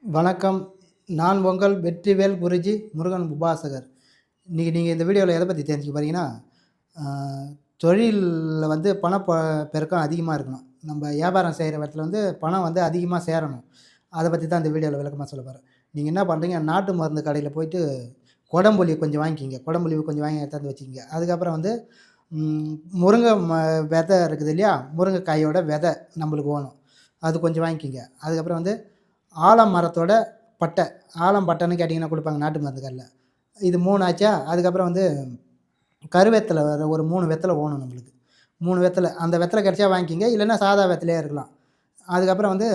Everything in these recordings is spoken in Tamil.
வணக்கம். நான் உங்கள் வெற்றிவேல் குருஜி முருகன் உபாசகர். இன்னைக்கு நீங்க இந்த வீடியோல எத பத்தி தெரிஞ்சுக்க போறீங்கன்னா, ஆ தொழில்ல வந்து பெருக்கம் அதிகமா இருக்கணும். நம்ப வியாபாரம் செய்ற இடத்துல வந்து பணம் வந்து அதிகமா சேரணும். அத பத்தி தான் இந்த வீடியோல விளக்கமா சொல்லப் போறேன். நீங்க என்ன பண்றீங்க, நாட்டு மருந்து கடையில போயிட்டு கொடம்புளி கொஞ்சம் வாங்கிக்கிங்க. கொடம்புளி கொஞ்சம் வாங்கி எடுத்தாந்து வச்சுக்கங்க. அதுக்கப்புறம் வந்து ம் முருங்க வெத இருக்குது இல்லையா? முருங்கைக்காயோட வெத நம்பளுக்கு வேணும். அது கொஞ்சம் வாங்கிக்கிங்க. அதுக்கப்புறம் வந்து ஆலமரத்தோட பட்டை. ஆலம் பட்டைன்னு கேட்டீங்கன்னா குடுப்பாங்க நாட்டு மருந்து கடையில. இது 3 ஆச்சா, அதுக்கப்புறம் வந்து கருவேப்பில ஒரு 3 வெத்தல வேணும் நம்மளுக்கு. 3 வெத்தல. அந்த வெத்தல கிடைச்சா வாங்கிக்கிங்க. இல்லன்னா சாதா வெத்தலையா இருக்கலாம். அதுக்கப்புறம் வந்து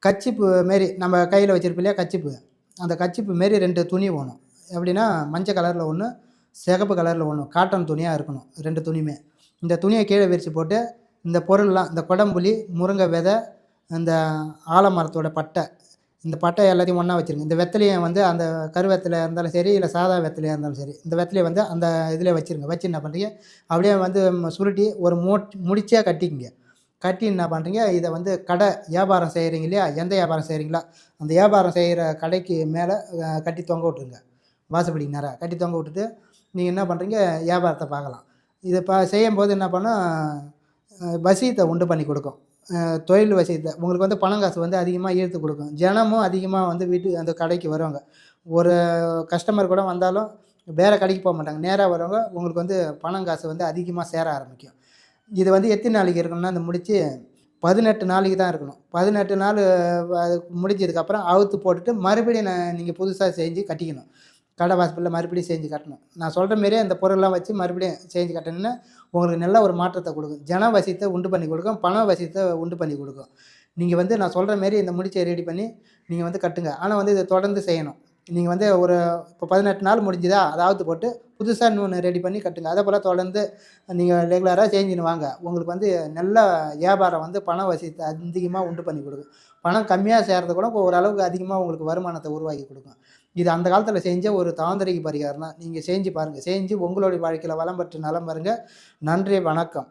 கர்ச்சீப்பு மாரி நம்ம கையில வச்சிருப்போம் இல்லையா கர்ச்சீப்பு. அந்த கர்ச்சீப்பு மாரி 2 துணி வேணும். எப்படின்னா, மஞ்ச கலர்ல 1, சிகப்பு கலர்ல 1. காட்டன் துணியா இருக்கணும் 2 துணியுமே. இந்த துணிய கீழ விரிச்சு போட்டு, இந்த பொருள்லாம் இந்த கொடம்புளி, முருங்க விதை, இந்த ஆலமரத்தோட பட்டை, இந்த பட்டை எல்லாத்தையும் ஒண்ணா வச்சுருங்க. இந்த வெத்தலைய வந்து அந்த கருவேப்பிலையா இருந்தாலும் சரி, இல்ல சாதா வெத்தலையா இருந்தாலும் சரி, இந்த வெத்தலைய வந்து அந்த இதில வச்சுருங்க. வச்சு என்ன பண்றீங்க, அப்படியே வந்து சுருட்டி ஒரு முடிச்சா கட்டிக்கங்க. கட்டி என்ன பண்றீங்க, இத வந்து வியாபாரம் செய்றீங்க இல்லையா? எந்த வியாபாரம் செய்றீங்களோ, அந்த வியாபாரம் செய்ற கடைக்கு மேல கட்டி தொங்க விட்டுருங்க. வாசப்படிக்கு நேரா கட்டி தொங்க விட்டுட்டு, நீங்க என்ன பண்றீங்க, வியாபாரத்த பார்க்கலாம். இத செய்யும்போது என்ன பண்ணும், வசியத்த உண்டு பண்ணி குடுக்கும். தொழில் வசியத்த. உங்களுக்கு வந்து பணம் காசு வந்து அதிகமா ஈர்த்து குடுக்கும். ஜனமும் அதிகமா வந்து அந்த கடைக்கு வருவாங்க. ஒரு கஸ்டமர் கூட வந்தாலும் வேற கடைக்கு போமாட்டாங்க. நேரா வரவங்க உங்களுக்கு வந்து பணம் காசு வந்து அதிகமா சேர ஆரம்பிக்கும். இது வந்து எத்தன நாளைக்கு இருக்கணும்னா, இந்த முடிச்சு 18 நாளைக்கு தான் இருக்கணும். 18 நாளு அது முடிஞ்சதுக்கப்புறம் அவுத்து போட்டுட்டு, மறுபடியும் நீங்க புதுசா செஞ்சு கட்டிக்கணும். கடை வாசப்படில மறுபடியும் செஞ்சு கட்டணும். நான் சொல்ற மாரியே அந்த பொருள்லாம் வச்சு மறுபடியும் செஞ்சு கட்டுனீங்கன்னா, உங்களுக்கு நல்ல ஒரு மாற்றத்த குடுக்கும். ஜன வசியத்த உண்டு பண்ணி குடுக்கும். பண வசியத்த உண்டு பண்ணி குடுக்கும். நீங்க வந்து நான் சொல்ற மாரி இந்த முடிச்ச ரெடி பண்ணி, நீங்க வந்து கட்டுங்க. ஆனா வந்து இத தொடர்ந்து செய்யணும். நீங்க வந்து இப்போ 18 நாள் முடிஞ்சுதா, அத அவுத்து போட்டு, புதுசா இன்னொன்னு ரெடி பண்ணி கட்டுங்க. அதேபோல தொடர்ந்து நீங்க ரெகுலரா செஞ்சுன்னு வாங்க. உங்களுக்கு வந்து நல்ல வியாபாரம் வந்து பண வசியத்த அதிகமா உண்டு பண்ணி குடுக்கும். பணம் கம்மியா சேர்றது கூட ஓரளவுக்கு அதிகமா உங்களுக்கு வருமானத்த உருவாக்கி குடுக்கும். இது அந்த காலத்தில செஞ்ச ஒரு தாந்திரிக பரிகாரம் தான். நீங்க செஞ்சு பாருங்க. செஞ்சு உங்களுடைய வாழ்க்கையில வளம் பெற்று நலம் பெறுங்க. நன்றி, வணக்கம்.